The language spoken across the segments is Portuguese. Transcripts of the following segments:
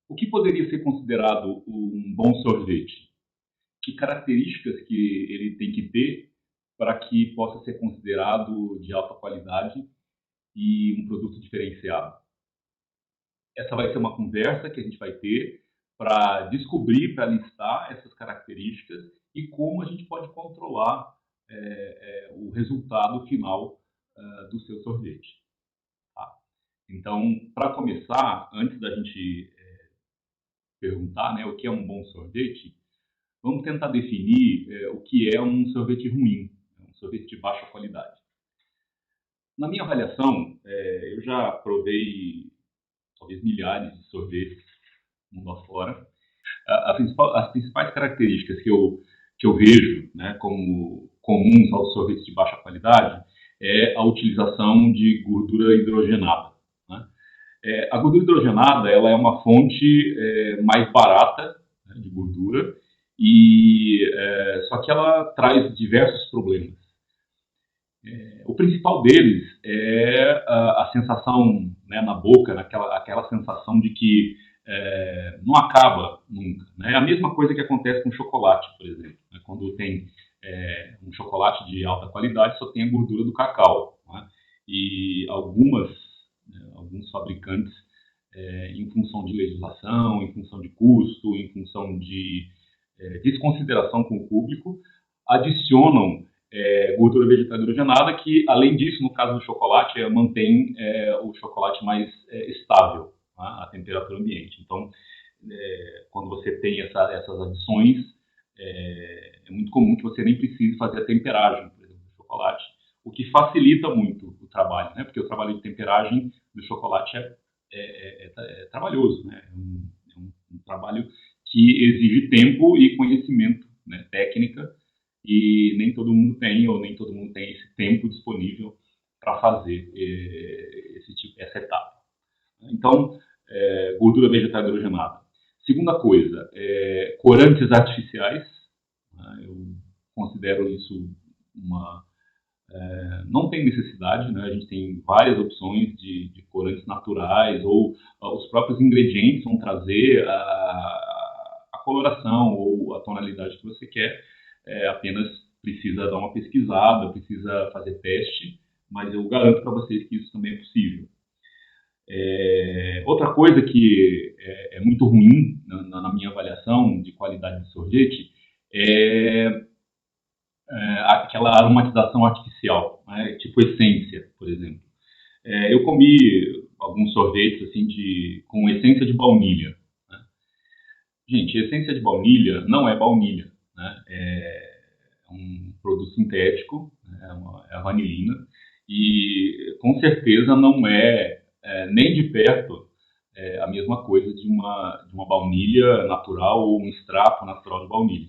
O que poderia ser considerado um bom sorvete? Que características que ele tem que ter para que possa ser considerado de alta qualidade e um produto diferenciado? Essa vai ser uma conversa que a gente vai ter para descobrir, para listar essas características e como a gente pode controlar o resultado final do seu sorvete. Tá? Então, para começar, antes da gente perguntar, né, o que é um bom sorvete, vamos tentar definir o que é um sorvete ruim, um sorvete de baixa qualidade. Na minha avaliação, eu já provei talvez milhares de sorvetes mundo afora. As principais características que eu vejo, né, como comuns aos sorvetes de baixa qualidade é a utilização de gordura hidrogenada. Né? A gordura hidrogenada ela é uma fonte mais barata, né, de gordura, só que ela traz diversos problemas. O principal deles é a sensação, né, na boca, aquela sensação de que não acaba nunca. Né? É a mesma coisa que acontece com chocolate, por exemplo. Né? Quando tem um chocolate de alta qualidade, só tem a gordura do cacau. Né? E alguns fabricantes, em função de legislação, em função de custo, em função de desconsideração com o público, adicionam gordura vegetal hidrogenada, que, além disso, no caso do chocolate, mantém o chocolate mais estável, tá? A temperatura ambiente. Então, quando você tem essas adições, é muito comum que você nem precise fazer a temperagem, por exemplo, do chocolate, o que facilita muito o trabalho, né? Porque o trabalho de temperagem do chocolate é trabalhoso, né? É um trabalho que exige tempo e conhecimento, né? Técnica, e nem todo mundo tem, ou nem todo mundo tem esse tempo disponível para fazer essa etapa. Então, gordura vegetal hidrogenada. Segunda coisa, corantes artificiais. Né, eu considero isso uma... não tem necessidade, né? A gente tem várias opções de corantes naturais, ou os próprios ingredientes vão trazer a coloração ou a tonalidade que você quer, apenas precisa dar uma pesquisada, precisa fazer teste, mas eu garanto para vocês que isso também é possível. Outra coisa que é muito ruim na minha avaliação de qualidade de sorvete é aquela aromatização artificial, né? Tipo essência, por exemplo. Eu comi alguns sorvetes assim com essência de baunilha. Né? Gente, essência de baunilha não é baunilha, né? É um produto sintético, né? É a vanilina, e com certeza não nem de perto a mesma coisa de uma baunilha natural ou um extrato natural de baunilha.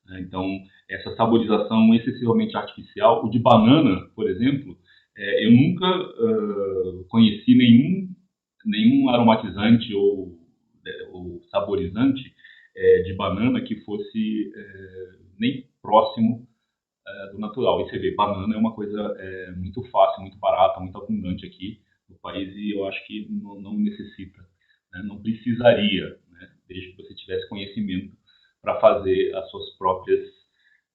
Né? Então, essa saborização excessivamente artificial, o de banana, por exemplo, eu nunca conheci nenhum aromatizante ou saborizante de banana que fosse nem próximo do natural. E você vê, banana é uma coisa muito fácil, muito barata, muito abundante aqui no país e eu acho que não necessita, né? Não precisaria, né? Desde que você tivesse conhecimento para fazer as suas próprias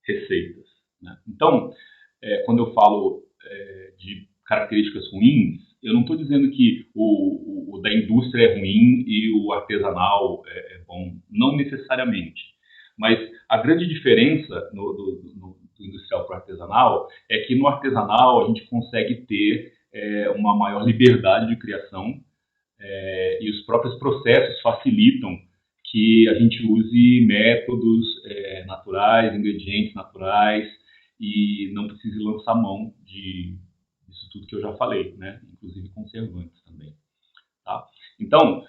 receitas. Né? Então, quando eu falo de características ruins, eu não estou dizendo que o da indústria é ruim e o artesanal é bom, não necessariamente. Mas a grande diferença do industrial para o artesanal é que no artesanal a gente consegue ter uma maior liberdade de criação e os próprios processos facilitam que a gente use métodos naturais, ingredientes naturais e não precise lançar mão disso tudo que eu já falei, né? Inclusive conservantes também. Tá? Então,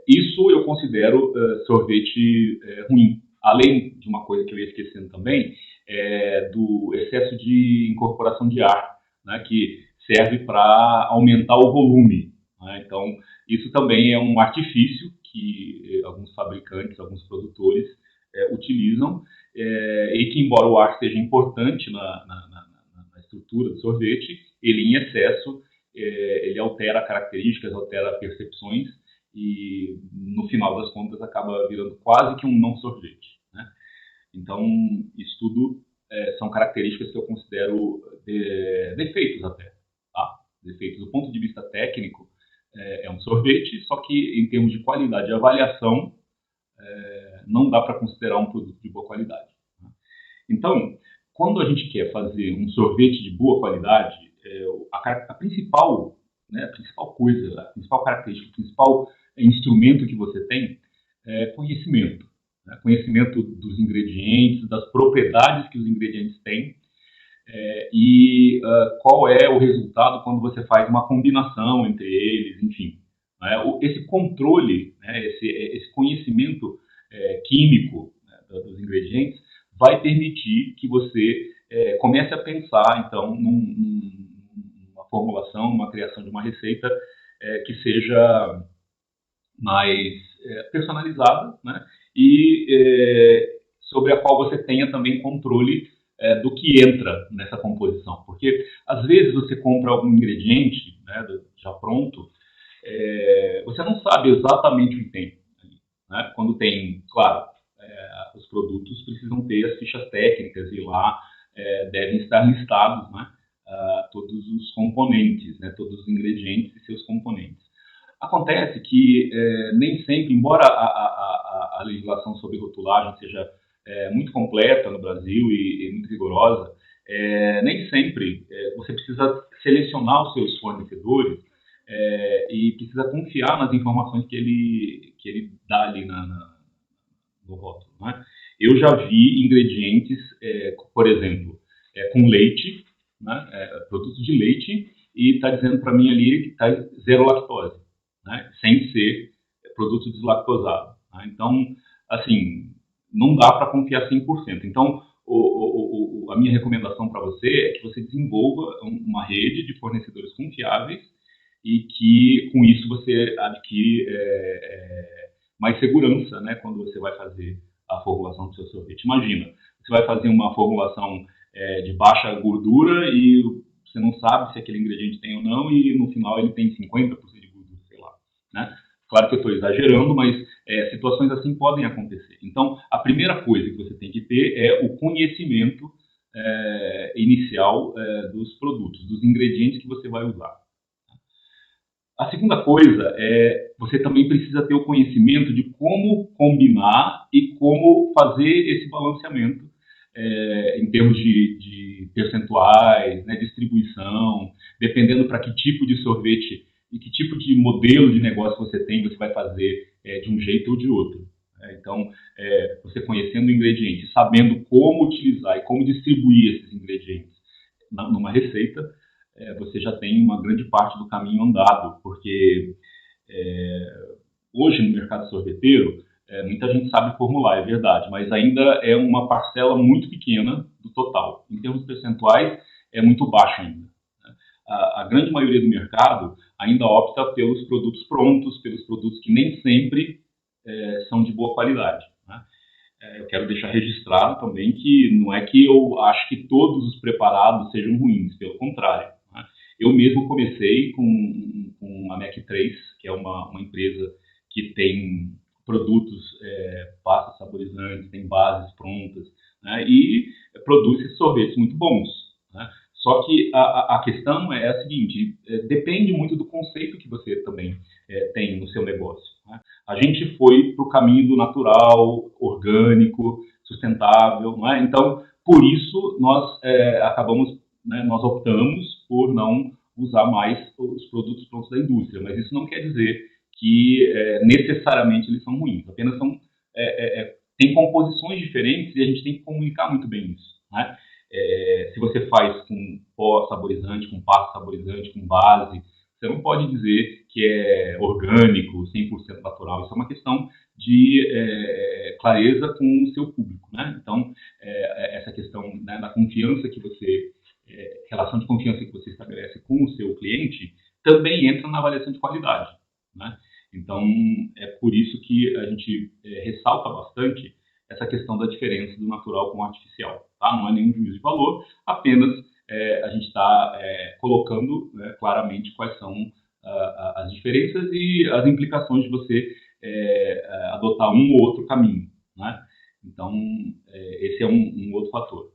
isso eu considero sorvete ruim. Além de uma coisa que eu ia esquecendo também, do excesso de incorporação de ar, né, que serve para aumentar o volume. Né? Então, isso também é um artifício que alguns fabricantes, alguns produtores utilizam, e que, embora o ar seja importante na estrutura do sorvete, ele em excesso ele altera características, altera percepções e no final das contas acaba virando quase que um não sorvete, né? Então, isso tudo são características que eu considero defeitos até, tá? Defeitos do ponto de vista técnico, é um sorvete, só que em termos de qualidade de avaliação, não dá para considerar um produto de boa qualidade, né? Então, quando a gente quer fazer um sorvete de boa qualidade, a principal, né, a principal coisa, a principal característica, o principal instrumento que você tem é conhecimento, né? Conhecimento dos ingredientes, das propriedades que os ingredientes têm, e qual é o resultado quando você faz uma combinação entre eles, enfim. Né? Esse controle, né, esse conhecimento químico, né, dos ingredientes vai permitir que você comece a pensar, então, numa formulação, numa criação de uma receita que seja mais personalizada, né, e sobre a qual você tenha também controle do que entra nessa composição. Porque, às vezes, você compra algum ingrediente, né, já pronto, você não sabe exatamente o que tem, né? Quando tem, claro, os produtos precisam ter as fichas técnicas e lá devem estar listados, né, todos os componentes, né, todos os ingredientes e seus componentes. Acontece que nem sempre, embora a legislação sobre rotulagem seja muito completa no Brasil e muito rigorosa, nem sempre você precisa selecionar os seus fornecedores e precisa confiar nas informações que ele dá ali no rótulo, né? Eu já vi ingredientes, por exemplo, com leite, né, produtos de leite, e está dizendo para mim ali que está zero lactose, né, sem ser produto deslactosado, né? Então, assim, não dá para confiar 100%. Então, a minha recomendação para você é que você desenvolva uma rede de fornecedores confiáveis e que, com isso, você adquire mais segurança, né, quando você vai fazer a formulação do seu sorvete. Imagina, você vai fazer uma formulação de baixa gordura e você não sabe se aquele ingrediente tem ou não, e no final ele tem 50% de gordura, sei lá, né? Claro que eu estou exagerando, mas situações assim podem acontecer. Então, a primeira coisa que você tem que ter é o conhecimento inicial dos produtos, dos ingredientes que você vai usar. A segunda coisa você também precisa ter o conhecimento de como combinar e como fazer esse balanceamento em termos de percentuais, né, distribuição, dependendo para que tipo de sorvete e que tipo de modelo de negócio você tem, você vai fazer de um jeito ou de outro. Então, você conhecendo o ingrediente, sabendo como utilizar e como distribuir esses ingredientes numa receita, você já tem uma grande parte do caminho andado, porque hoje no mercado sorveteiro, muita gente sabe formular, é verdade, mas ainda é uma parcela muito pequena do total. Em termos percentuais, é muito baixo ainda. A grande maioria do mercado ainda opta pelos produtos prontos, pelos produtos que nem sempre são de boa qualidade, né? Eu quero deixar registrado também que não é que eu acho que todos os preparados sejam ruins, pelo contrário, né? Eu mesmo comecei com a Mac 3, que é uma empresa que tem produtos, pastas saborizantes, tem bases prontas, né, e produz esses sorvetes muito bons, né? Só que a questão é a seguinte, depende muito do conceito que você também tem no seu negócio, né? A gente foi para o caminho do natural, orgânico, sustentável, não é? Então, por isso, nós acabamos, né, nós optamos por não usar mais os produtos prontos da indústria, mas isso não quer dizer que necessariamente eles são ruins, apenas tem composições diferentes e a gente tem que comunicar muito bem isso, né? Se você faz com pó saborizante, com pasta saborizante, com base, você não pode dizer que é orgânico, 100% natural. Isso é uma questão de clareza com o seu público, né? Então, essa questão, né, da confiança que você, relação de confiança que você estabelece com o seu cliente, também entra na avaliação de qualidade, né? Então, é por isso que a gente ressalta bastante essa questão da diferença do natural com o artificial, tá? Não é nenhum juízo de valor, apenas a gente está colocando, né, claramente quais são as diferenças e as implicações de você adotar um ou outro caminho, né? Então, esse é um outro fator.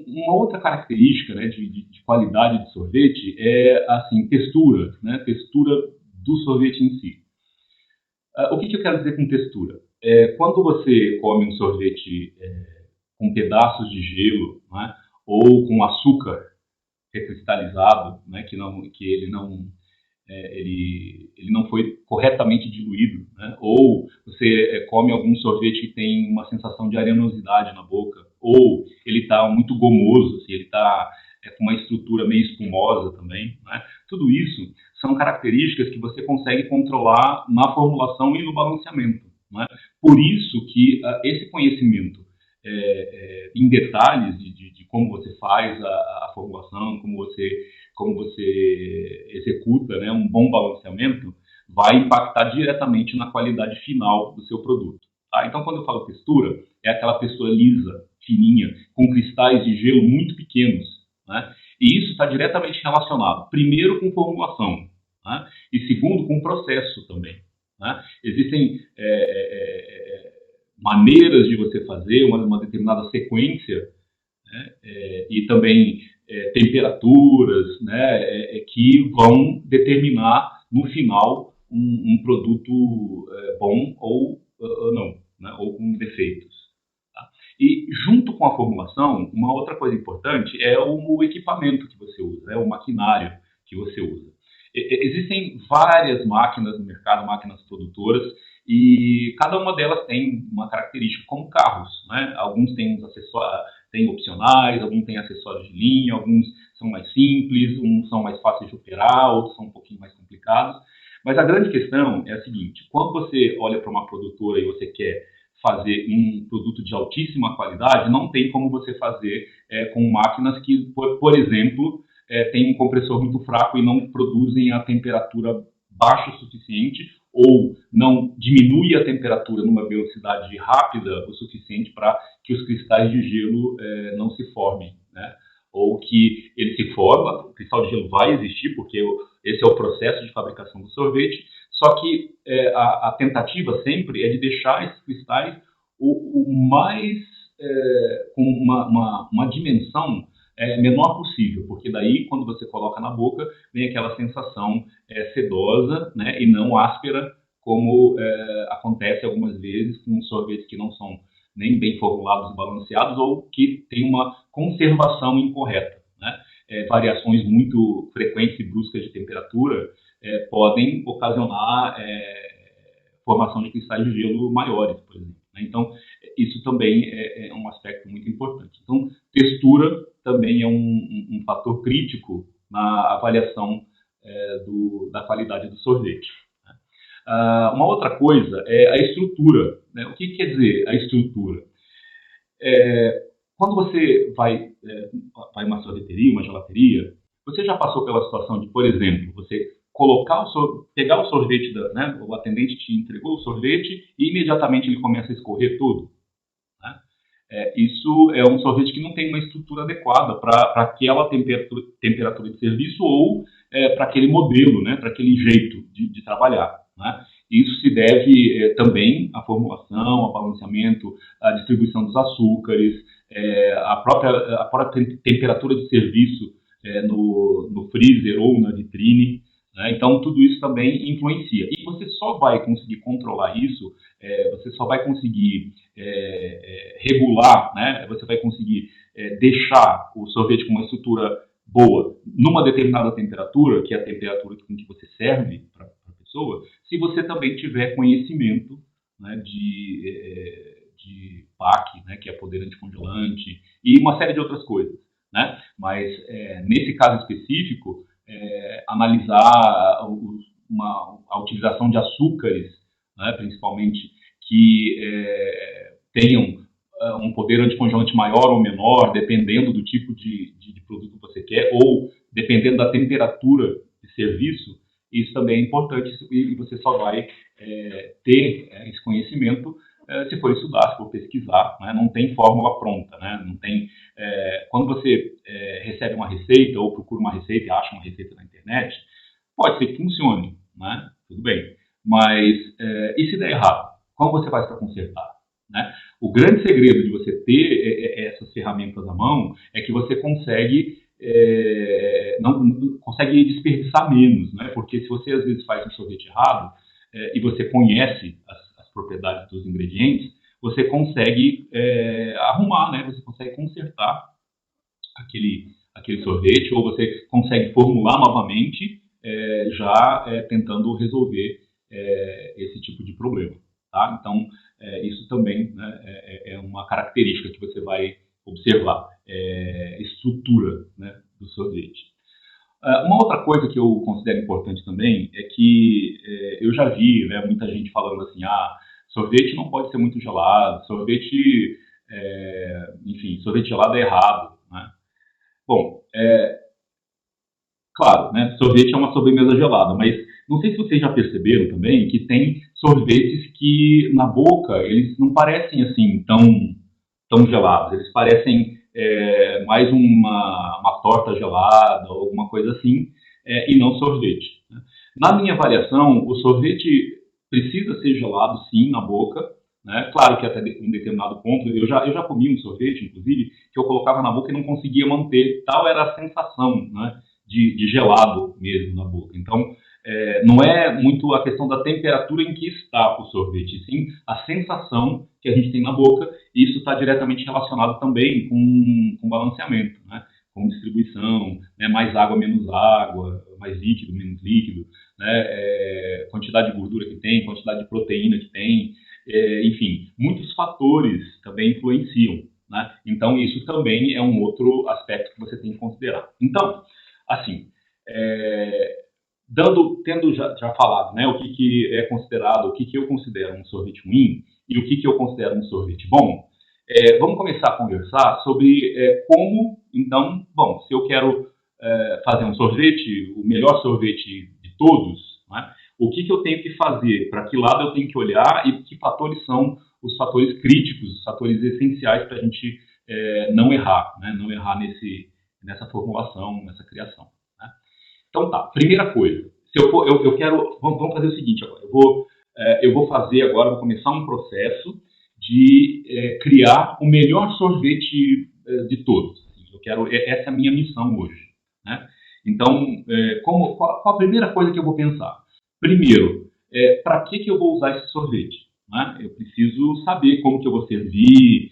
Uma outra característica, né, de qualidade de sorvete é assim, textura, né? Textura do sorvete em si. O que eu quero dizer com textura? Quando você come um sorvete com pedaços de gelo, né, ou com açúcar recristalizado, né, que ele não foi corretamente diluído, né? Ou você come algum sorvete que tem uma sensação de arenosidade na boca, ou ele está muito gomoso, assim, ele está com uma estrutura meio espumosa também, né? Tudo isso são características que você consegue controlar na formulação e no balanceamento, né? Por isso que esse conhecimento em detalhes de como você faz a formulação, como você executa, né, um bom balanceamento, vai impactar diretamente na qualidade final do seu produto. Tá? Então, quando eu falo textura, é aquela textura lisa, fininha, com cristais de gelo muito pequenos, né? E isso está diretamente relacionado, primeiro, com formulação, né? E segundo, com processo também, né? Existem maneiras de você fazer uma determinada sequência, né? E também temperaturas, né? Que vão determinar no final um produto bom ou não, né? Ou com defeitos. Tá? E junto com a formulação, uma outra coisa importante é o equipamento que você usa, o maquinário que você usa. Existem várias máquinas no mercado, máquinas produtoras, e cada uma delas tem uma característica, como carros, né? Alguns têm uns acessórios, têm opcionais, alguns têm acessórios de linha, alguns são mais simples, uns são mais fáceis de operar, outros são um pouquinho mais complicados. Mas a grande questão é a seguinte: quando você olha para uma produtora e você quer fazer um produto de altíssima qualidade, não tem como você fazer com máquinas que, por exemplo, têm um compressor muito fraco e não produzem a temperatura baixa o suficiente, ou não diminui a temperatura numa velocidade rápida o suficiente para que os cristais de gelo não se formem, né? Ou que ele se forma, o cristal de gelo vai existir, porque esse é o processo de fabricação do sorvete, só que a tentativa sempre é de deixar esses cristais o mais com uma dimensão menor possível, porque daí, quando você coloca na boca, vem aquela sensação sedosa, né, e não áspera, como acontece algumas vezes com sorvetes que não são nem bem formulados e balanceados, ou que tem uma conservação incorreta, né? Variações muito frequentes e bruscas de temperatura podem ocasionar formação de cristais de gelo maiores, por exemplo, né? Então, isso também é um aspecto muito importante. Então, textura também é um fator crítico na avaliação da qualidade do sorvete. Uma outra coisa é a estrutura, né? O que quer dizer a estrutura? Quando você vai em uma sorveteria, uma gelateria, você já passou pela situação de, por exemplo, você pegar o sorvete, né? O atendente te entregou o sorvete e imediatamente ele começa a escorrer todo, né? Isso é um sorvete que não tem uma estrutura adequada para aquela temperatura de serviço ou para aquele modelo, né? Para aquele jeito de trabalhar, né? Isso se deve também à formulação, ao balanceamento, à distribuição dos açúcares, à própria temperatura de serviço no freezer ou na vitrine, né? Então, tudo isso também influencia. E você só vai conseguir controlar isso, você só vai conseguir regular, né? Você vai conseguir deixar o sorvete com uma estrutura boa numa determinada temperatura, que é a temperatura com que você serve para a pessoa, se você também tiver conhecimento, né, de PAC, né, que é poder anticongelante, e uma série de outras coisas, né? Mas, nesse caso específico, analisar a utilização de açúcares, né, principalmente, que tenham um poder anticongelante maior ou menor, dependendo do tipo de produto que você quer, ou dependendo da temperatura de serviço, isso também é importante e você só vai ter esse conhecimento se for estudar, se for pesquisar, né? Não tem fórmula pronta, né? Não tem, quando você recebe uma receita ou procura uma receita e acha uma receita na internet, Pode ser que funcione, né? Tudo bem. Mas e se der errado? Como você faz para consertar? Né? O grande segredo de você ter essas ferramentas à mão é que você consegue não consegue desperdiçar menos, né? Porque se você às vezes faz um sorvete errado e você conhece as propriedades dos ingredientes, você consegue arrumar, né? Você consegue consertar aquele sorvete, ou você consegue formular novamente, já tentando resolver esse tipo de problema. Tá? Então, isso também, né, é uma característica que você vai observar, estrutura, né, do sorvete. Uma outra coisa que eu considero importante também é que eu já vi, né, muita gente falando assim, sorvete não pode ser muito gelado, sorvete, enfim, sorvete gelado é errado, né? Bom, claro, né, sorvete é uma sobremesa gelada, mas não sei se vocês já perceberam também que tem sorvetes que na boca eles não parecem assim tão gelados, eles parecem mais uma torta gelada ou alguma coisa assim, e não sorvete. Né? Na minha avaliação, o sorvete precisa ser gelado sim na boca, né? Claro que até um determinado ponto, eu já comi um sorvete, inclusive, que eu colocava na boca e não conseguia manter, tal era a sensação, né, de gelado mesmo na boca. Então, não é muito a questão da temperatura em que está o sorvete, sim a sensação que a gente tem na boca, e isso está diretamente relacionado também com balanceamento, né? Com distribuição, né? Mais água, menos água, mais líquido, menos líquido, né? Quantidade de gordura que tem, quantidade de proteína que tem, enfim, muitos fatores também influenciam, né? Então, isso também é um outro aspecto que você tem que considerar. Então, assim, tendo já falado, né, o que é considerado, o que eu considero um sorvete ruim e o que eu considero um sorvete bom, vamos começar a conversar sobre como, então, bom, se eu quero fazer um sorvete, o melhor sorvete de todos, né, o que eu tenho que fazer, para que lado eu tenho que olhar e que fatores são os fatores críticos, os fatores essenciais para a gente não errar, né, não errar nessa formulação, nessa criação. Né? Então tá, primeira coisa, se eu quero, vamos fazer o seguinte agora, eu vou fazer agora, vou começar um processo de criar o melhor sorvete de todos. Essa é a minha missão hoje. Né? Então, qual a primeira coisa que eu vou pensar? Primeiro, para que eu vou usar esse sorvete? Né? Eu preciso saber como que eu vou servir,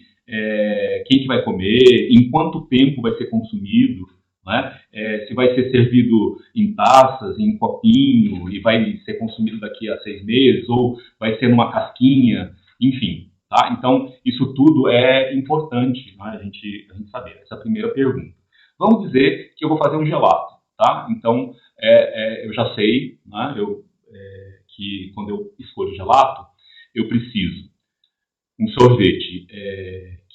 quem que vai comer, em quanto tempo vai ser consumido, né? Se vai ser servido em taças, em copinho, e vai ser consumido daqui a 6 meses, ou vai ser numa casquinha, enfim. Tá? Então, isso tudo é importante, né, a gente saber. Essa é a primeira pergunta. Vamos dizer que eu vou fazer um gelato. Tá? Então, eu já sei, né, que quando eu escolho gelato, eu preciso um sorvete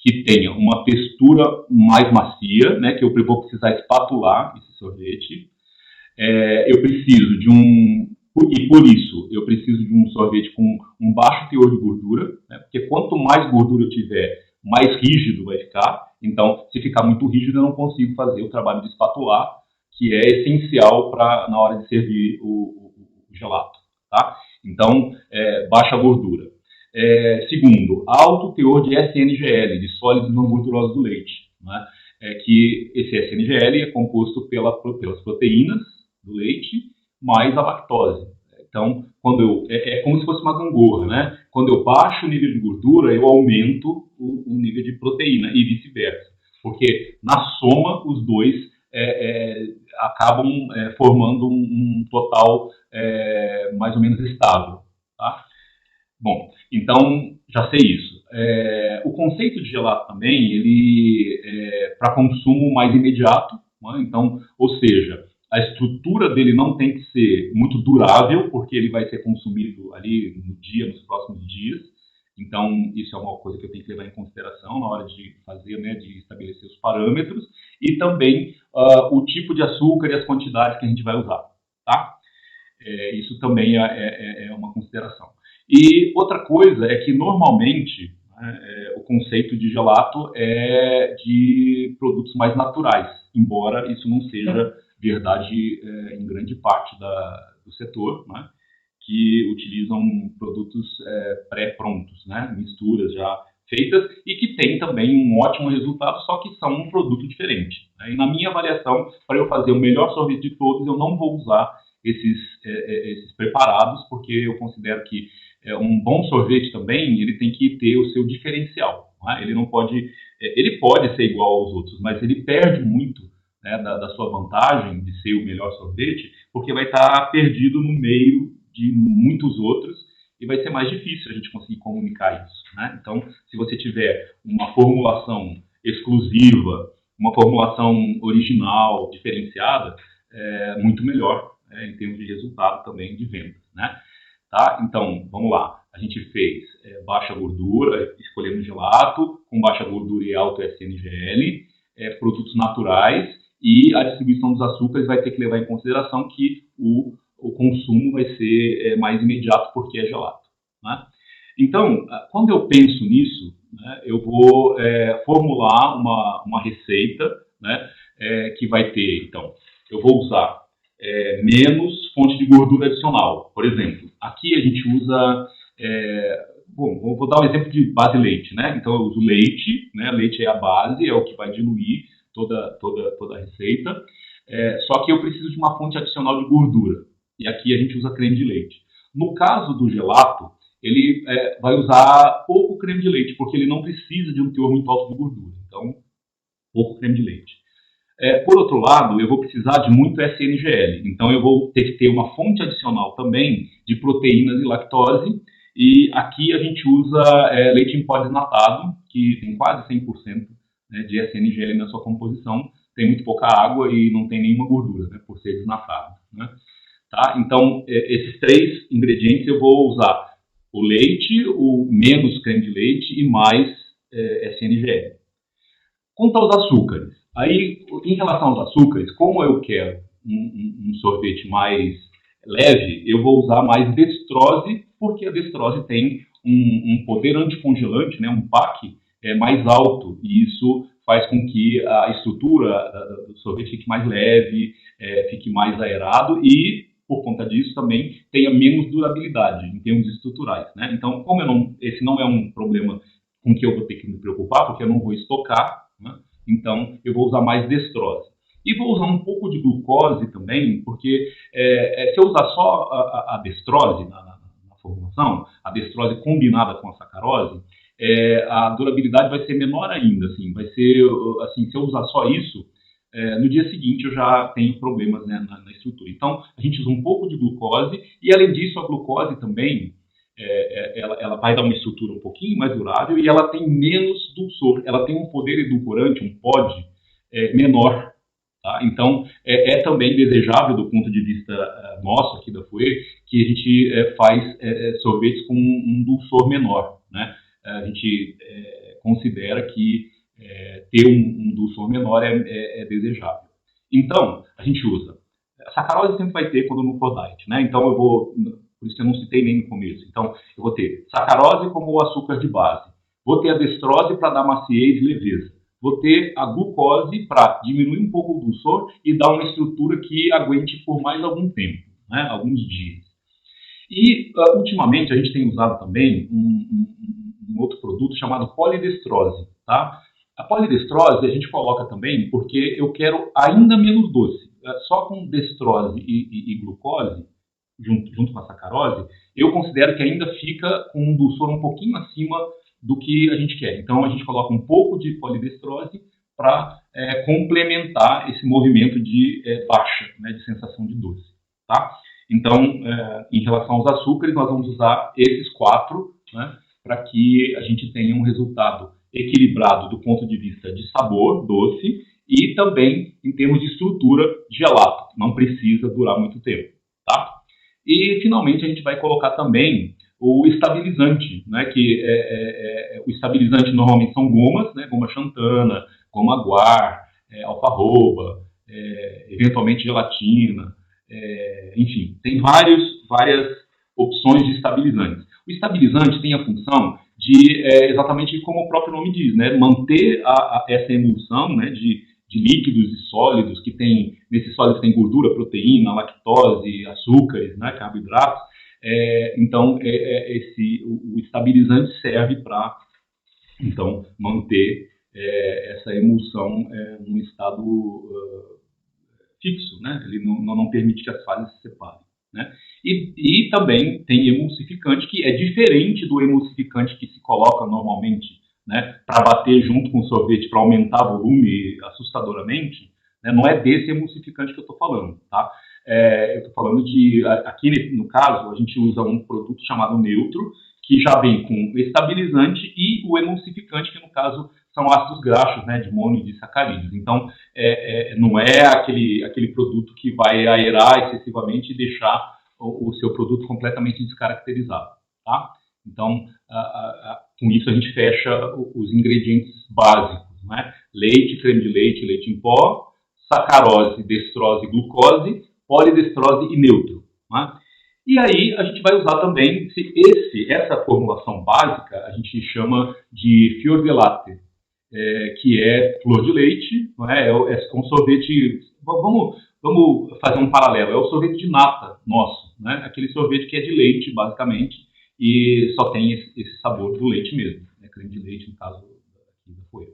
que tenha uma textura mais macia, né, que eu vou precisar espatular esse sorvete. Eu preciso e por isso, eu preciso de um sorvete com um baixo teor de gordura, né, porque quanto mais gordura eu tiver, mais rígido vai ficar. Então, se ficar muito rígido, eu não consigo fazer o trabalho de espatular, que é essencial na hora de servir o gelato. Tá? Então, baixa gordura. Segundo, alto teor de SNGL, de sólidos não gordurosos do leite, né? Que esse SNGL é composto pelas proteínas do leite mais a lactose. Então, é como se fosse uma gangorra, né? Quando eu baixo o nível de gordura, eu aumento o nível de proteína e vice-versa, porque na soma os dois acabam formando um total mais ou menos estável. Tá? Bom, então já sei isso. O conceito de gelato também, ele para consumo mais imediato, né? Então, ou seja, a estrutura dele não tem que ser muito durável, porque ele vai ser consumido ali nos próximos dias. Então, isso é uma coisa que eu tenho que levar em consideração na hora de fazer, né, de estabelecer os parâmetros, e também o tipo de açúcar e as quantidades que a gente vai usar. Tá? Isso também é uma consideração. E outra coisa é que, normalmente, o conceito de gelato é de produtos mais naturais, embora isso não seja verdade em grande parte do setor, né, que utilizam produtos pré-prontos, né, misturas já feitas e que tem também um ótimo resultado, só que são um produto diferente, né? E na minha avaliação, para eu fazer o melhor sorvete de todos, eu não vou usar esses preparados, porque eu considero que um bom sorvete também ele tem que ter o seu diferencial, né? Ele não pode, ele pode ser igual aos outros, mas ele perde muito, né, da sua vantagem de ser o melhor sorvete, porque vai estar perdido no meio de muitos outros e vai ser mais difícil a gente conseguir comunicar isso, né? Então, se você tiver uma formulação exclusiva, uma formulação original, diferenciada, é muito melhor, em termos de resultado também de vendas, né? Tá? Então, vamos lá. A gente fez baixa gordura, escolhemos gelato, com baixa gordura e alto SNGL, produtos naturais, e a distribuição dos açúcares vai ter que levar em consideração que o consumo vai ser mais imediato porque é gelato, né? Então, quando eu penso nisso, né, eu vou formular uma receita, né, que vai ter, então, eu vou usar menos fonte de gordura adicional. Por exemplo, aqui a gente usa, bom, vou dar um exemplo de base leite, né? Então eu uso leite, né? Leite é a base, é o que vai diluir toda a receita. Só que eu preciso de uma fonte adicional de gordura. E aqui a gente usa creme de leite. No caso do gelato, ele vai usar pouco creme de leite, porque ele não precisa de um teor muito alto de gordura. Então, pouco creme de leite. Por outro lado, eu vou precisar de muito SNGL. Então, eu vou ter que ter uma fonte adicional também de proteínas e lactose. E aqui a gente usa leite em pó desnatado, que tem quase 100%, né, de SNGL na sua composição. Tem muito pouca água e não tem nenhuma gordura, né, por ser desnatado, né? Tá? Então, esses três ingredientes eu vou usar o leite, o menos creme de leite e mais SNGL. Quanto aos açúcares, aí, em relação aos açúcares, como eu quero um sorvete mais leve, eu vou usar mais dextrose, porque a dextrose tem um poder anticongelante, né, um PAC, mais alto, e isso faz com que a estrutura do sorvete fique mais leve, fique mais aerado e, por conta disso, também tenha menos durabilidade em termos estruturais, né? Então, como esse não é um problema com que eu vou ter que me preocupar, porque eu não vou estocar, né? Então, eu vou usar mais dextrose. E vou usar um pouco de glucose também, porque se eu usar só a dextrose na formulação, a dextrose combinada com a sacarose, a durabilidade vai ser menor ainda. Assim, vai ser, assim, se eu usar só isso, no dia seguinte eu já tenho problemas, né, na estrutura. Então, a gente usa um pouco de glucose, e além disso, a glucose também, ela vai dar uma estrutura um pouquinho mais durável e ela tem menos dulçor, ela tem um poder edulcorante, um POD, menor. Tá? Então, também desejável do ponto de vista nosso aqui da FUE, que a gente faz sorvetes com um dulçor menor, né? A gente considera que ter um dulçor menor é desejável. Então, a gente usa. A sacarose sempre vai ter quando não for diet, né? Então, por isso que eu não citei nem no começo. Então, eu vou ter sacarose como o açúcar de base. Vou ter a dextrose para dar maciez e leveza. Vou ter a glucose para diminuir um pouco o dulçor e dar uma estrutura que aguente por mais algum tempo, né? Alguns dias. E, ultimamente, a gente tem usado também um outro produto chamado polidestrose, tá? A polidestrose a gente coloca também porque eu quero ainda menos doce. Só com destrose e glucose, junto com a sacarose, eu considero que ainda fica com um dulçor um pouquinho acima do que a gente quer. Então, a gente coloca um pouco de polidestrose para complementar esse movimento de baixa, né, de sensação de doce, tá? Então, em relação aos açúcares, nós vamos usar esses 4, né, para que a gente tenha um resultado equilibrado do ponto de vista de sabor, doce, e também em termos de estrutura, gelato. Não precisa durar muito tempo, tá? E, finalmente, a gente vai colocar também o estabilizante, né, que o estabilizante normalmente são gomas, né, goma xantana, goma guar, alfarroba, eventualmente gelatina, enfim, tem várias opções de estabilizantes. O estabilizante tem a função de, exatamente como o próprio nome diz, né, manter essa emulsão, né, de líquidos e sólidos que tem nesses sólidos tem gordura, proteína, lactose, açúcares, né, carboidratos. Então, o estabilizante serve para, então, manter essa emulsão num estado fixo, né? Ele não permite que as fases se separem, né? E também tem emulsificante, que é diferente do emulsificante que se coloca normalmente, né, para bater junto com o sorvete, para aumentar o volume assustadoramente, né? Não é desse emulsificante que eu estou falando, tá? Eu estou falando aqui no caso, a gente usa um produto chamado neutro, que já vem com estabilizante e o emulsificante, que no caso são ácidos graxos, né, de mono e de sacarídeos. Então, não é aquele produto que vai aerar excessivamente e deixar o seu produto completamente descaracterizado, tá? Então, com isso a gente fecha os ingredientes básicos, né? Leite, creme de leite, leite em pó, sacarose, destrose, glucose, polidestrose e neutro, né? E aí a gente vai usar também essa formulação básica, a gente chama de fior di latte, que é flor de leite, não é? É um sorvete. Vamos fazer um paralelo. É o sorvete de nata nosso, né? Aquele sorvete que é de leite, basicamente, e só tem esse sabor do leite mesmo, né? Creme de leite, no caso aqui da folha.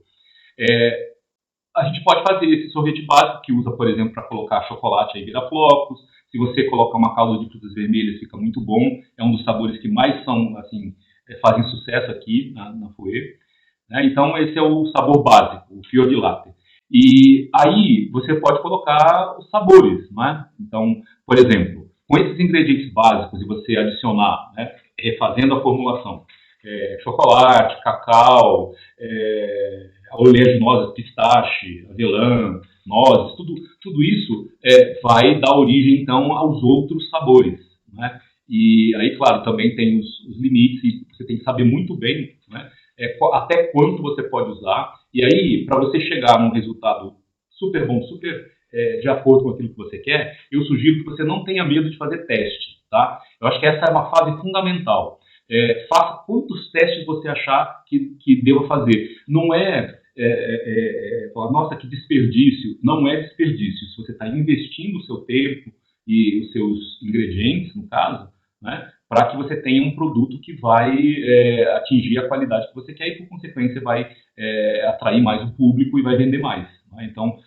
A gente pode fazer esse sorvete básico, que usa, por exemplo, para colocar chocolate, aí vira flocos. Se você colocar uma calda de frutas vermelhas, fica muito bom. É um dos sabores que mais fazem sucesso aqui na Fouet, né? Então, esse é o sabor básico, o fior di latte. E aí, você pode colocar os sabores, né? Então, por exemplo, com esses ingredientes básicos e você adicionar, né, refazendo a formulação, chocolate, cacau, oleaginosas, pistache, avelã, nozes, tudo isso vai dar origem, então, aos outros sabores, né? E aí, claro, também tem os limites, e você tem que saber muito bem, né, até quanto você pode usar. E aí, para você chegar num resultado super bom, de acordo com aquilo que você quer, eu sugiro que você não tenha medo de fazer teste, tá? Eu acho que essa é uma fase fundamental. Faça quantos testes você achar que deva fazer. Não falar, nossa, que desperdício. Não é desperdício. Se você está investindo o seu tempo e os seus ingredientes, no caso, né, para que você tenha um produto que vai atingir a qualidade que você quer e, por consequência, vai atrair mais o público e vai vender mais, né? Então,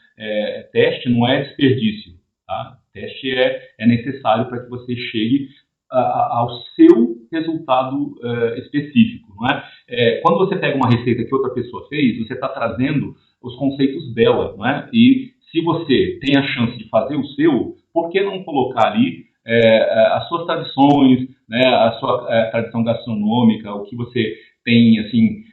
teste não é desperdício, tá? Teste é necessário para que você chegue ao seu resultado específico, não é? Quando você pega uma receita que outra pessoa fez, você está trazendo os conceitos dela, não é? E se você tem a chance de fazer o seu, por que não colocar ali as suas tradições, né, a sua tradição gastronômica, o que você tem, assim,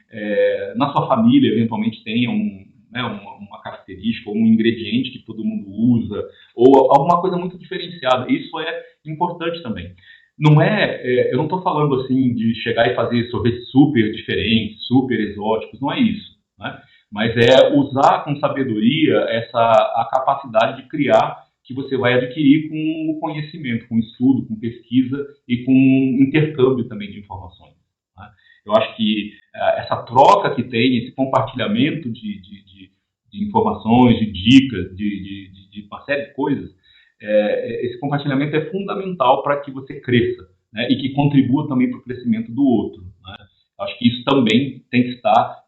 na sua família, eventualmente tenha uma característica ou um ingrediente que todo mundo usa, ou alguma coisa muito diferenciada. Isso é importante também. Não eu não estou falando assim de chegar e fazer sorvetes super diferentes, super exóticos, não é isso, né? Mas é usar com sabedoria a capacidade de criar que você vai adquirir com o conhecimento, com estudo, com pesquisa e com intercâmbio também de informações, né? Eu acho que essa troca que tem, esse compartilhamento de informações, de dicas, de uma série de coisas, esse compartilhamento é fundamental para que você cresça, né, e que contribua também para o crescimento do outro, né? Acho que isso também tem que estar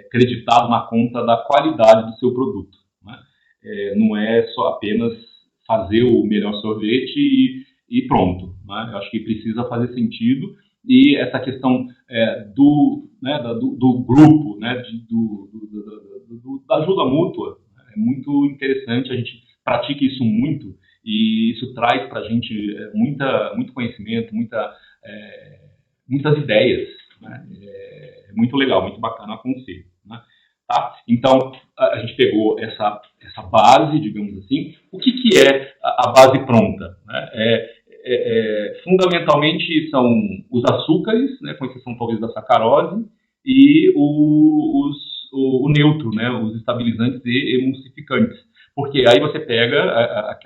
acreditado na conta da qualidade do seu produto, né? Não é só apenas fazer o melhor sorvete e pronto, né? Eu acho que precisa fazer sentido, e essa questão do grupo, né, da ajuda mútua, é muito interessante. A gente pratica isso muito e isso traz para a gente muito conhecimento, muitas ideias, né? É muito legal, muito bacana, aconselho, né? Tá? Então, a gente pegou essa base, digamos assim. O que é a base pronta, né? Fundamentalmente são os açúcares, né, com exceção talvez da sacarose, e o neutro, né, os estabilizantes e emulsificantes. Porque aí você pega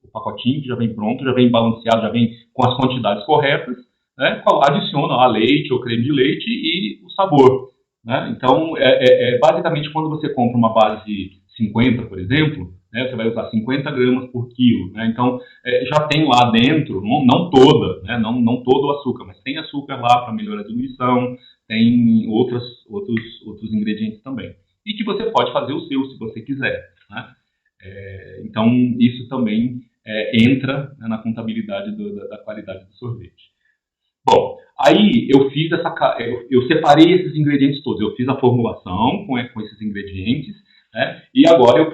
o pacotinho que já vem pronto, já vem balanceado, já vem com as quantidades corretas, né, adiciona leite ou creme de leite e o sabor, né? Então, basicamente, quando você compra uma base 50, por exemplo, né? Você vai usar 50 gramas por quilo, né? Então, já tem lá dentro, não toda, né? Não todo o açúcar, mas tem açúcar lá para melhorar a diluição, tem outros ingredientes também. E que você pode fazer o seu, se você quiser, né? Então, isso também entra, né, na contabilidade da qualidade do sorvete. Bom, aí eu fiz eu separei esses ingredientes todos. Eu fiz a formulação com esses ingredientes, né? E agora eu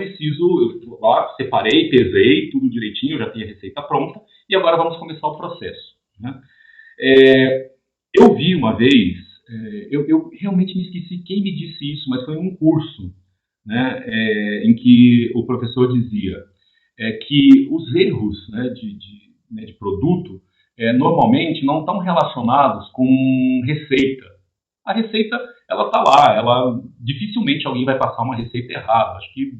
lá separei, pesei tudo direitinho, eu já tenho a receita pronta. E agora vamos começar o processo, né? Eu vi uma vez, eu realmente me esqueci quem me disse isso, mas foi um curso, né, em que o professor dizia que os erros, né, de produto normalmente não estão relacionados com receita. A receita, ela está lá, dificilmente alguém vai passar uma receita errada. Acho que,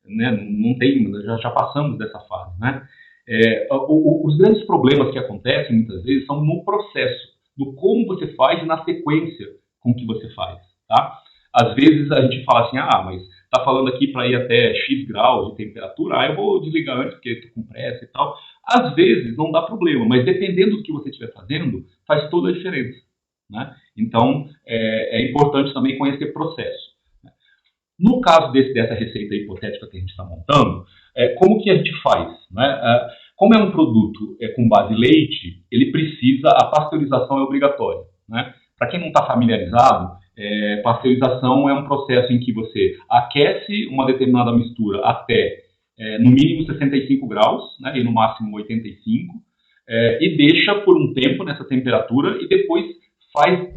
né, não tem, já passamos dessa fase, né? Os grandes problemas que acontecem muitas vezes são no processo, no como você faz e na sequência com que você faz, tá? Às vezes a gente fala assim, mas está falando aqui para ir até X graus de temperatura, eu vou desligar antes porque estou com pressa e tal. Às vezes não dá problema, mas dependendo do que você estiver fazendo, faz toda a diferença, né? Então, é importante também conhecer o processo. No caso dessa receita hipotética que a gente está montando, como que a gente faz, né? Como é um produto com base leite, ele precisa, a pasteurização é obrigatória, né? Para quem não está familiarizado, pasteurização é um processo em que você aquece uma determinada mistura até, no mínimo 65 graus, né, e no máximo 85, e deixa por um tempo nessa temperatura e depois faz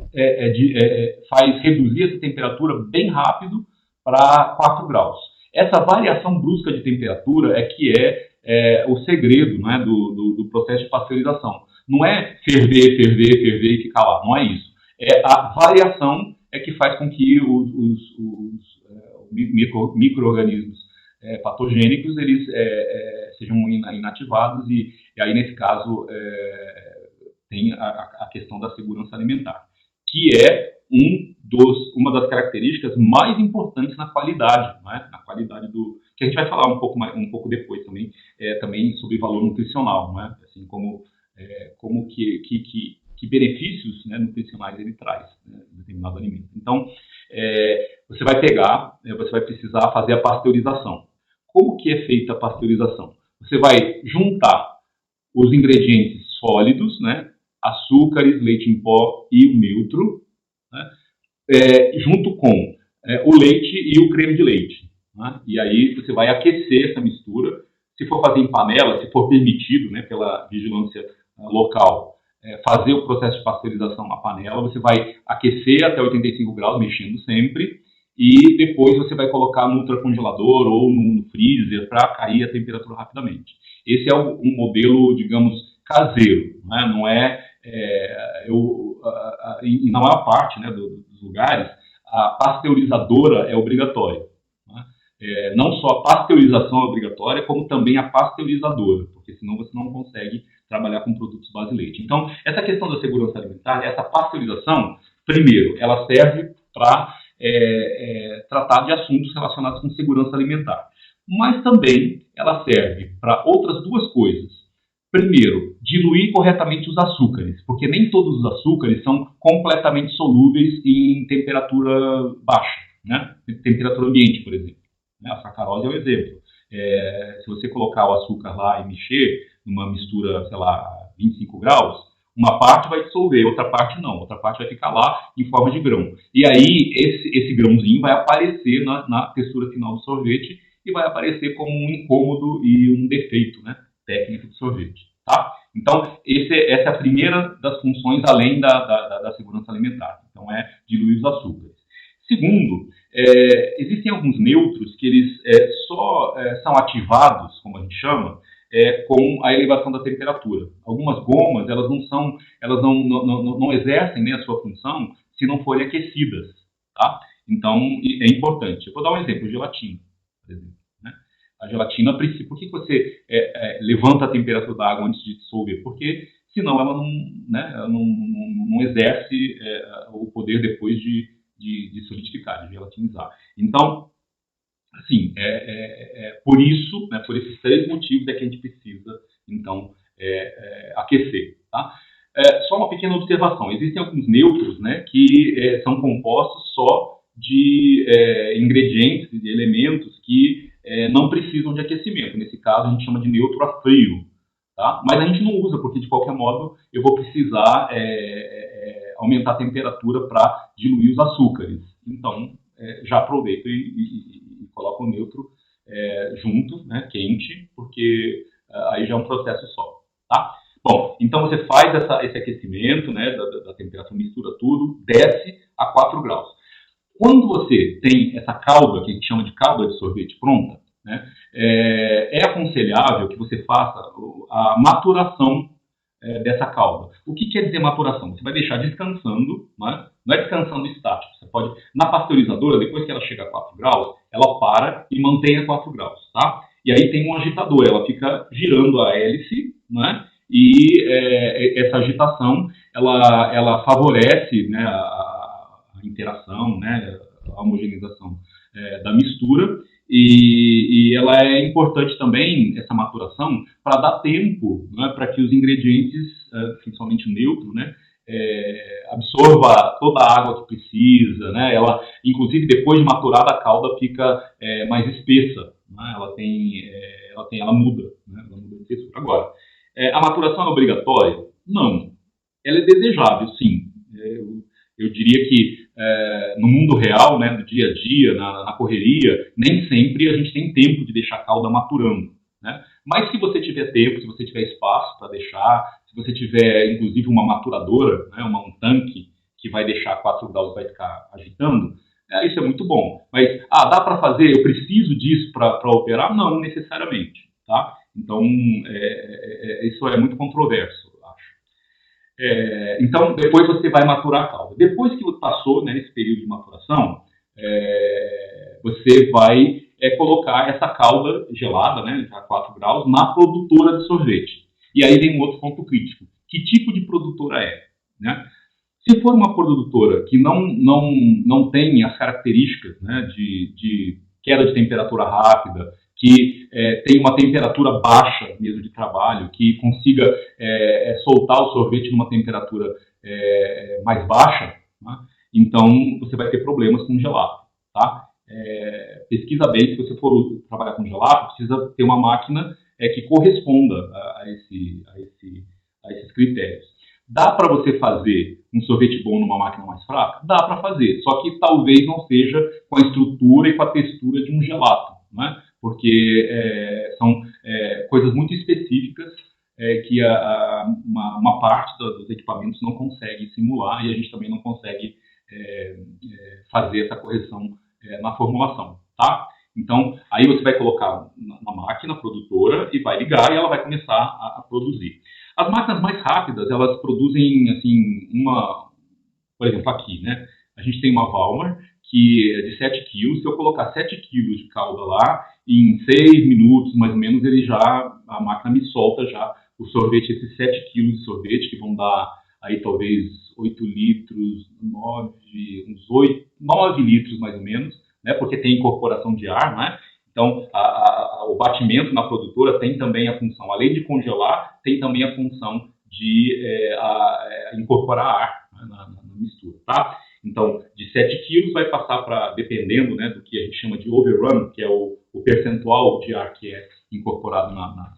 reduzir essa temperatura bem rápido para 4 graus. Essa variação brusca de temperatura é o segredo, né, do processo de pasteurização. Não é ferver e ficar lá, não é isso. A variação que faz com que os micro-organismos patogênicos eles sejam inativados e aí, nesse caso, tem a questão da segurança alimentar, que é uma das características mais importantes na qualidade, né? Na qualidade que a gente vai falar um pouco depois também sobre valor nutricional, né? Assim como que benefícios, né, nutricionais ele traz, né, determinado alimento. Então, você vai precisar fazer a pasteurização. Como que é feita a pasteurização? Você vai juntar os ingredientes sólidos, né, açúcares, leite em pó e o neutro, né, junto com o leite e o creme de leite, né? E aí você vai aquecer essa mistura. Se for fazer em panela, se for permitido, né, pela vigilância local, fazer o processo de pasteurização na panela, você vai aquecer até 85 graus, mexendo sempre, e depois você vai colocar no ultracongelador ou no freezer para cair a temperatura rapidamente. Esse é um modelo, digamos, caseiro, né? Não e na maior parte, né, dos lugares, a pasteurizadora é obrigatória, né? Não só a pasteurização é obrigatória, como também a pasteurizadora, porque senão você não consegue trabalhar com produtos base leite. Então, essa questão da segurança alimentar, essa pasteurização, primeiro, ela serve para tratar de assuntos relacionados com segurança alimentar. Mas também ela serve para outras duas coisas. Primeiro, diluir corretamente os açúcares, porque nem todos os açúcares são completamente solúveis em temperatura baixa, né? Temperatura ambiente, por exemplo. A sacarose é um exemplo. Se você colocar o açúcar lá e mexer numa mistura, sei lá, 25 graus, uma parte vai dissolver, outra parte não. Outra parte vai ficar lá em forma de grão. E aí, esse grãozinho vai aparecer na textura final do sorvete e vai aparecer como um incômodo e um defeito, né, técnico do sorvete. Tá? Então, essa é a primeira das funções, além da segurança alimentar. Então, diluir os açúcares. Segundo, existem alguns neutros que eles só são ativados, como a gente chama, com a elevação da temperatura. Algumas gomas, elas não exercem, né, a sua função se não forem aquecidas, tá? Então, é importante. Eu vou dar um exemplo, gelatina, por exemplo, né? A gelatina, por que você levanta a temperatura da água antes de dissolver? Porque senão ela não exerce o poder depois de solidificar, de gelatinizar. Então, Assim, por isso, né, por esses três motivos é que a gente precisa, então, aquecer. Tá? Só uma pequena observação: existem alguns neutros, né, que são compostos só de ingredientes, de elementos que não precisam de aquecimento. Nesse caso, a gente chama de neutro a frio. Tá? Mas a gente não usa, porque de qualquer modo eu vou precisar aumentar a temperatura para diluir os açúcares. Então, já aproveito e coloco o neutro junto, né, quente, porque aí já é um processo só. Tá? Bom, então você faz esse aquecimento, né, da temperatura, mistura tudo, desce a 4 graus. Quando você tem essa calda, que a gente chama de calda de sorvete pronta, né, aconselhável que você faça a maturação dessa calda. O que quer dizer maturação? Você vai deixar descansando, né? Não é descansando estático. Você pode, na pasteurizadora, depois que ela chega a 4 graus, ela para e mantém a 4 graus, tá? E aí tem um agitador, ela fica girando a hélice, né? E essa agitação, ela favorece, né, a interação, né, a homogeneização da mistura. E ela é importante também, essa maturação, para dar tempo, né, para que os ingredientes, principalmente o neutro, né, absorva toda a água que precisa. Né, ela, inclusive, depois de maturada, a calda fica mais espessa. Né, ela muda, né, ela muda de textura. Agora, a maturação é obrigatória? Não. Ela é desejável, sim. Eu diria que no mundo real, né, no dia a dia, na correria, nem sempre a gente tem tempo de deixar a calda maturando. Né? Mas se você tiver tempo, se você tiver espaço para deixar, se você tiver, inclusive, uma maturadora, né, um tanque que vai deixar 4 graus e vai ficar agitando, isso é muito bom. Mas, dá para fazer? Eu preciso disso para operar? Não, necessariamente. Tá? Então, isso é muito controverso. Então, depois você vai maturar a calda. Depois que passou, né, esse período de maturação, você vai colocar essa calda gelada, né, a 4 graus, na produtora de sorvete. E aí vem um outro ponto crítico. Que tipo de produtora é? Né? Se for uma produtora que não tem as características, né, de queda de temperatura rápida, que tem uma temperatura baixa mesmo de trabalho, que consiga soltar o sorvete numa temperatura mais baixa, né? Então você vai ter problemas com gelato. Tá? Pesquisa bem, se você for trabalhar com gelato, precisa ter uma máquina que corresponda a esses critérios. Dá para você fazer um sorvete bom numa máquina mais fraca? Dá para fazer, só que talvez não seja com a estrutura e com a textura de um gelato, né? Porque são coisas muito específicas que uma parte dos equipamentos não consegue simular, e a gente também não consegue fazer essa correção na formulação. Tá? Então, aí você vai colocar na máquina produtora e vai ligar e ela vai começar a produzir. As máquinas mais rápidas, elas produzem, assim, por exemplo, aqui, né? A gente tem uma Valmar que é de 7 quilos. Se eu colocar 7 quilos de calda lá, em 6 minutos, mais ou menos, a máquina me solta já o sorvete, esses 7 quilos de sorvete, que vão dar aí talvez 8 litros, 9 litros mais ou menos, né? Porque tem incorporação de ar, né? Então, o batimento na produtora tem também a função, além de congelar, tem também a função de incorporar ar, né, na mistura, tá? Então, de 7 quilos vai passar para, dependendo, né, do que a gente chama de overrun, que é o percentual de ar que é incorporado na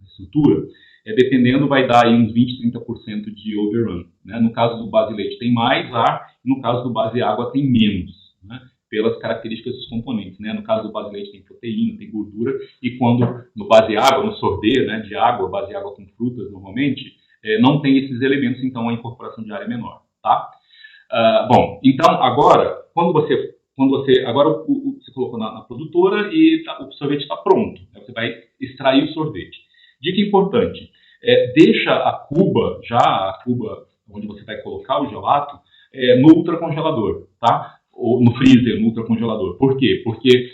estrutura, dependendo, vai dar aí uns 20, 30% de overrun. Né? No caso do base leite tem mais ar, no caso do base água tem menos, né? Pelas características dos componentes. Né? No caso do base leite tem proteína, tem gordura, e quando no base água, no sorbet, né, de água, base água com frutas normalmente, não tem esses elementos, então a incorporação de ar é menor. Tá? Bom, então agora, quando você colocou na produtora e o sorvete está pronto, né? Você vai extrair o sorvete. Dica importante, deixa a cuba onde você vai colocar o gelato, no ultracongelador, tá? Ou no freezer, no ultracongelador. Por quê? Porque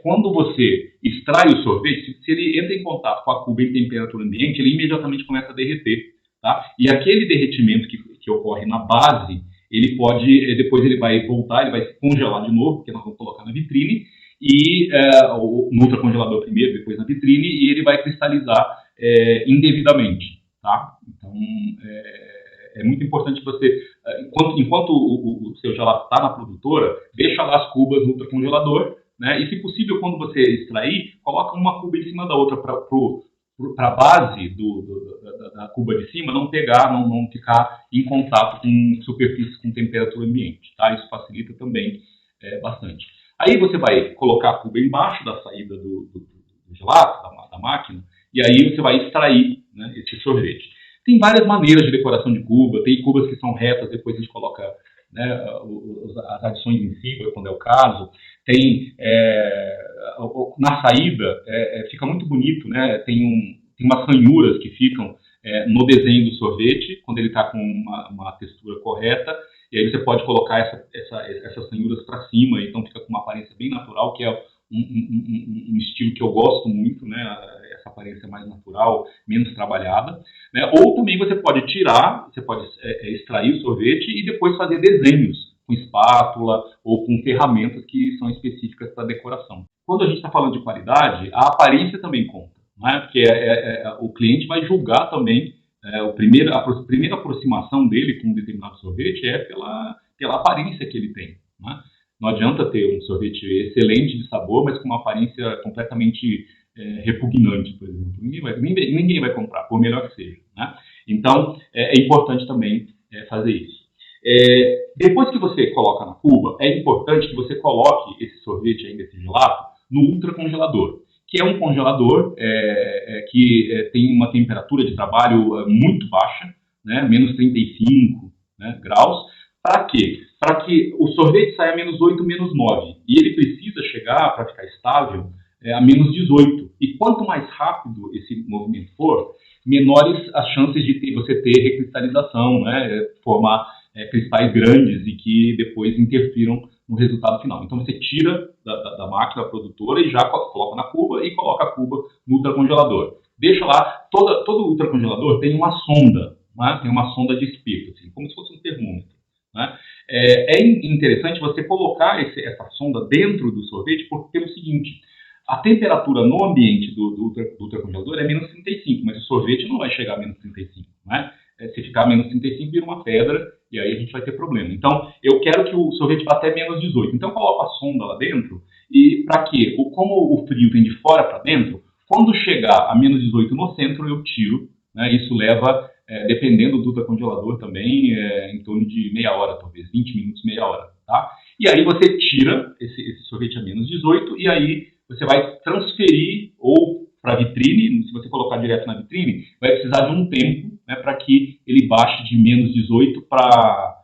quando você extrai o sorvete, se ele entra em contato com a cuba em temperatura ambiente, ele imediatamente começa a derreter. Tá? E aquele derretimento que ocorre na base, ele pode, depois ele vai voltar, ele vai se congelar de novo, porque nós vamos colocar na vitrine, e no ultracongelador primeiro, depois na vitrine, e ele vai cristalizar indevidamente, tá? Então, é muito importante você, enquanto o seu gelato está na produtora, deixa lá as cubas no ultracongelador, né? E, se possível, quando você extrair, coloca uma cuba em cima da outra para a base da cuba de cima não pegar, não ficar em contato com superfícies com temperatura ambiente, tá? Isso facilita também bastante. Aí você vai colocar a cuba embaixo da saída do gelato, da máquina, e aí você vai extrair, né, esse sorvete. Tem várias maneiras de decoração de cuba, tem cubas que são retas, depois a gente coloca, né, as adições em cima, quando é o caso. Tem, na saída, fica muito bonito, né? Tem umas ranhuras que ficam no desenho do sorvete, quando ele está com uma textura correta, e aí você pode colocar essas ranhuras para cima, então fica com uma aparência bem natural, que é um estilo que eu gosto muito, né? Essa aparência mais natural, menos trabalhada, né? Ou também você pode extrair o sorvete e depois fazer desenhos com espátula ou com ferramentas que são específicas para decoração. Quando a gente está falando de qualidade, a aparência também conta, né? Porque o cliente vai julgar também, a primeira aproximação dele com um determinado sorvete é pela aparência que ele tem, né? Não adianta ter um sorvete excelente de sabor, mas com uma aparência completamente repugnante, por exemplo. Ninguém vai comprar, por melhor que seja, né? Então, é importante também fazer isso. Depois que você coloca na cuba, é importante que você coloque esse sorvete ainda, esse gelato, no ultracongelador, que é um congelador que tem uma temperatura de trabalho muito baixa, né, menos 35, né, graus. Para quê? Para que o sorvete saia a menos 8, menos 9. E ele precisa chegar, para ficar estável, a menos 18. E quanto mais rápido esse movimento for, menores as chances de você ter recristalização, né, formar cristais grandes e que depois interfiram no resultado final. Então você tira da máquina produtora e já coloca na cuba e coloca a cuba no ultracongelador. Deixa lá, todo ultracongelador tem uma sonda, né? Tem uma sonda de espirto, assim, como se fosse um termômetro, né? É interessante você colocar essa sonda dentro do sorvete pelo seguinte: a temperatura no ambiente do ultracongelador é menos 35, mas o sorvete não vai chegar a menos 35, né? Se ficar a menos 35, vira uma pedra, e aí a gente vai ter problema. Então, eu quero que o sorvete vá até menos 18. Então, eu coloco a sonda lá dentro, e para quê? Como o frio vem de fora para dentro, quando chegar a menos 18 no centro, eu tiro, né? Isso leva, dependendo do ultracongelador também, em torno de meia hora, talvez, 20 minutos, meia hora, tá? E aí você tira esse sorvete a menos 18, e aí você vai transferir ou para a vitrine. Se você colocar direto na vitrine, vai precisar de um tempo, né, para que ele baixe de menos 18 para...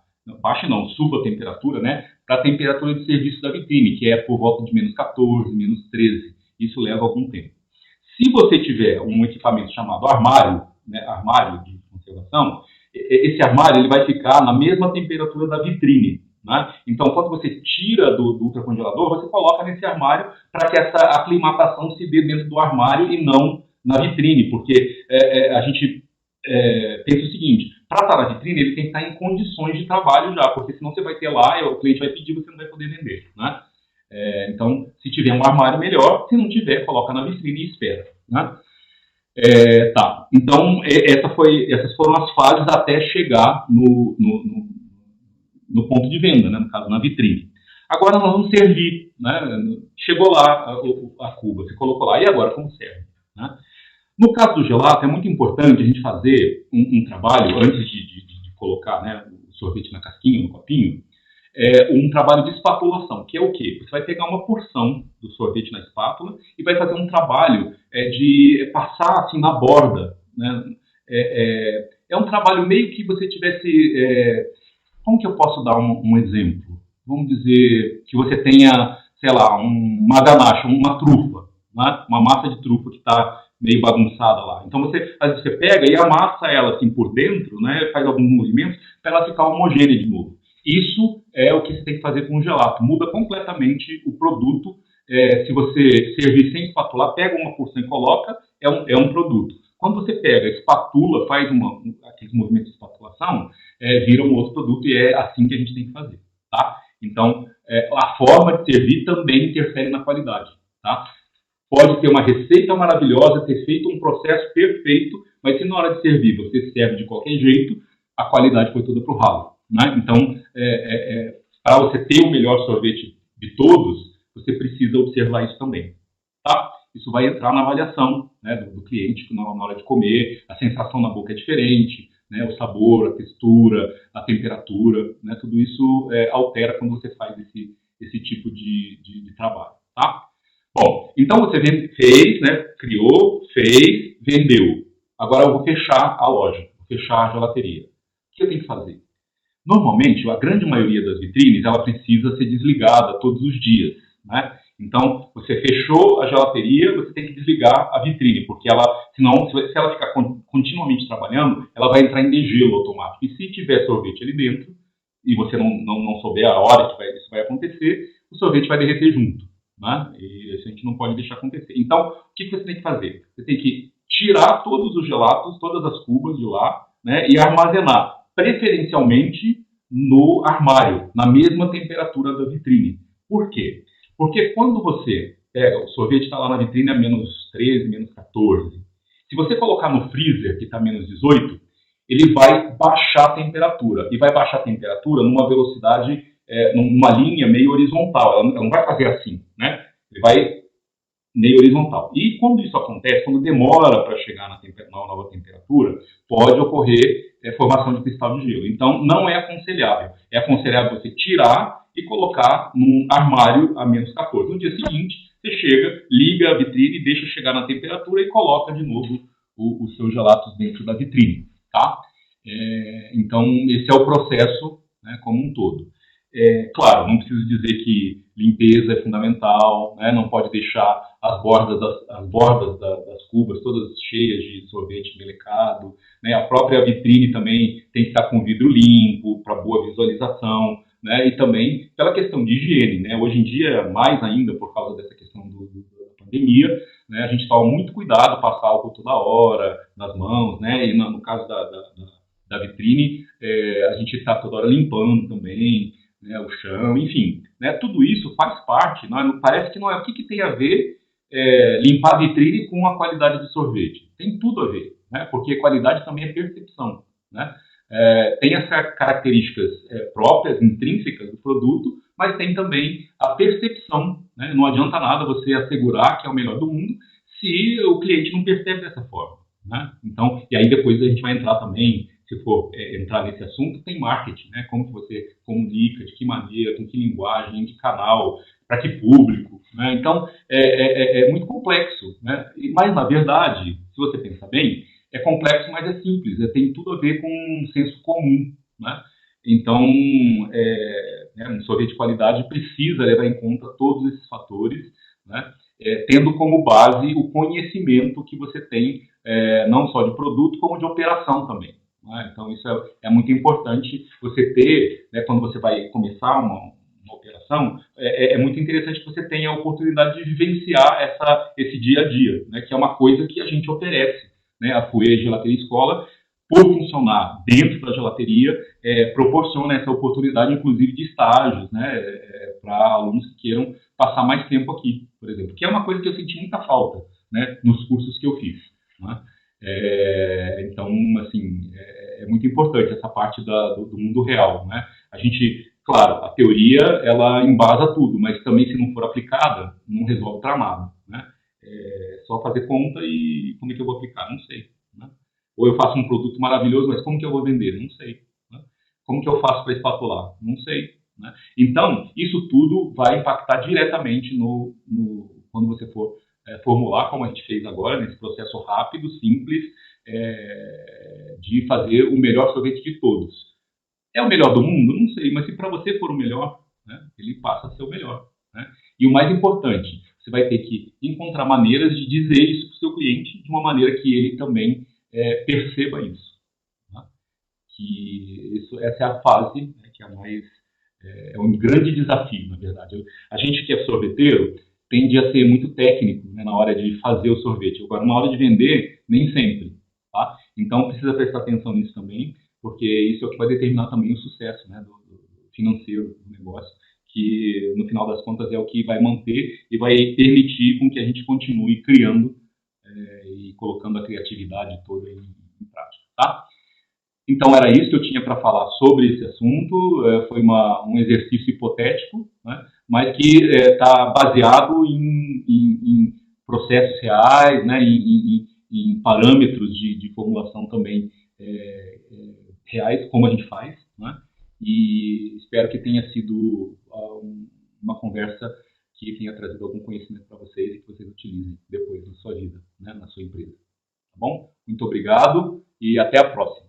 suba a temperatura, né, para a temperatura de serviço da vitrine, que é por volta de menos 14, menos 13. Isso leva algum tempo. Se você tiver um equipamento chamado armário, né, armário de conservação, esse armário ele vai ficar na mesma temperatura da vitrine, né? Então, quando você tira do ultracongelador, você coloca nesse armário para que essa aclimatação se dê dentro do armário e não na vitrine, porque a gente pensa o seguinte: para estar na vitrine, ele tem que estar em condições de trabalho já, porque senão você vai ter lá e o cliente vai pedir, você não vai poder vender, né? Então, se tiver um armário, melhor. Se não tiver, coloca na vitrine e espera, né? Tá. Então, essas foram as fases até chegar no ponto de venda, né? No caso, na vitrine. Agora nós vamos servir, né? Chegou lá a cuba, você colocou lá, e agora como serve, né? No caso do gelato, é muito importante a gente fazer um trabalho, antes de colocar, né, o sorvete na casquinha, no copinho, um trabalho de espatulação, que é o quê? Você vai pegar uma porção do sorvete na espátula e vai fazer um trabalho de passar assim na borda, né? É um trabalho meio que você tivesse... como que eu posso dar um exemplo? Vamos dizer que você tenha, sei lá, uma ganache, uma trufa, né? Uma massa de trufa que está meio bagunçada lá. Então, às vezes você pega e amassa ela assim por dentro, né? Faz alguns movimentos para ela ficar homogênea de novo. Isso é o que você tem que fazer com o gelato. Muda completamente o produto. Se você servir sem espatular, pega uma porção e coloca, é um produto. Quando você pega, espatula, faz aqueles movimentos de espatulação, vira um outro produto, e é assim que a gente tem que fazer, tá? Então, a forma de servir também interfere na qualidade, tá? Pode ter uma receita maravilhosa, ter feito um processo perfeito, mas se na hora de servir você serve de qualquer jeito, a qualidade foi toda para o ralo, né? Então, para você ter o melhor sorvete de todos, você precisa observar isso também, tá? Isso vai entrar na avaliação, né, do cliente na hora de comer, a sensação na boca é diferente, né, o sabor, a textura, a temperatura, né, tudo isso altera quando você faz esse tipo de trabalho, tá? Bom, então você fez, né, criou, fez, vendeu. Agora eu vou fechar a loja, vou fechar a gelateria. O que eu tenho que fazer? Normalmente, a grande maioria das vitrines, ela precisa ser desligada todos os dias, né? Então, você fechou a gelateria, você tem que desligar a vitrine, porque ela, senão, se ela ficar continuamente trabalhando, ela vai entrar em degelo automático. E se tiver sorvete ali dentro, e você não souber a hora que isso vai acontecer, o sorvete vai derreter junto, né? E isso a gente não pode deixar acontecer. Então, o que você tem que fazer? Você tem que tirar todos os gelatos, todas as cubas de lá, né, e armazenar, preferencialmente no armário, na mesma temperatura da vitrine. Por quê? Porque quando você pega, o sorvete está lá na vitrine a menos 13, menos 14. Se você colocar no freezer, que está menos 18, ele vai baixar a temperatura. E vai baixar a temperatura numa velocidade, numa linha meio horizontal. Ela não vai fazer assim, né? Ele vai meio horizontal. E quando isso acontece, quando demora para chegar na nova temperatura, pode ocorrer formação de cristal de gelo. Então, não é aconselhável. É aconselhável você tirar e colocar num armário a menos 14. No dia seguinte, você chega, liga a vitrine, deixa chegar na temperatura e coloca de novo os seus gelatos dentro da vitrine, tá? Então, esse é o processo, né, como um todo. Claro, não preciso dizer que limpeza é fundamental, né? Não pode deixar as bordas das cubas todas cheias de sorvete melecado, né? A própria vitrine também tem que estar com vidro limpo, para boa visualização, né? E também pela questão de higiene, né? Hoje em dia, mais ainda por causa dessa questão da pandemia, né? A gente toma muito cuidado, passar álcool toda hora nas mãos, né? E no caso da vitrine, a gente está toda hora limpando também, né, o chão, enfim, né, tudo isso faz parte, parece que não é. O que tem a ver limpar a vitrine com a qualidade do sorvete? Tem tudo a ver, né, porque qualidade também é percepção, né? Tem as características próprias, intrínsecas do produto, mas tem também a percepção, né? Não adianta nada você assegurar que é o melhor do mundo se o cliente não percebe dessa forma, né? Então, e aí depois a gente vai entrar também, se for entrar nesse assunto, tem marketing, né? Como que você comunica, de que maneira, com que linguagem, que canal, para que público, né? Então, é muito complexo, né? Mas, na verdade, se você pensar bem, é complexo, mas é simples, tem tudo a ver com um senso comum, né? Então, um sorvete de qualidade precisa levar em conta todos esses fatores, né? Tendo como base o conhecimento que você tem, não só de produto, como de operação também. Então, isso é muito importante você ter, né, quando você vai começar uma operação, é muito interessante que você tenha a oportunidade de vivenciar esse dia a dia, né, que é uma coisa que a gente oferece, né, a Fouet Gelateria Escola, por funcionar dentro da gelateria, proporciona essa oportunidade, inclusive, de estágios, né, para alunos que queiram passar mais tempo aqui, por exemplo, que é uma coisa que eu senti muita falta, né, nos cursos que eu fiz, né? Então, assim, é muito importante essa parte do mundo real, né? A gente, claro, a teoria, ela embasa tudo, mas também, se não for aplicada, não resolve tramado, né? Só fazer conta e como é que eu vou aplicar? Não sei, né? Ou eu faço um produto maravilhoso, mas como que eu vou vender? Não sei, né? Como que eu faço para espatular? Não sei, né? Então, isso tudo vai impactar diretamente quando você for formular, como a gente fez agora, nesse processo rápido, simples, de fazer o melhor sorvete de todos. É o melhor do mundo? Não sei, mas se para você for o melhor, né, ele passa a ser o melhor, né? E o mais importante, você vai ter que encontrar maneiras de dizer isso para o seu cliente de uma maneira que ele também perceba isso, né? Essa é a fase, né, que é um grande desafio, na verdade. A gente que é sorveteiro tende a ser muito técnico, né, na hora de fazer o sorvete. Agora, na hora de vender, nem sempre, tá? Então, precisa prestar atenção nisso também, porque isso é o que vai determinar também o sucesso, né, do financeiro do negócio que no final das contas é o que vai manter e vai permitir com que a gente continue criando e colocando a criatividade toda em prática, tá? Então era isso que eu tinha para falar sobre esse assunto. Foi um exercício hipotético, né, mas que está baseado em processos reais, né, em parâmetros de formulação também reais, como a gente faz, né, e espero que tenha sido uma conversa que tenha trazido algum conhecimento para vocês e que vocês utilizem depois na sua vida, né, na sua empresa. Tá bom? Muito obrigado e até a próxima.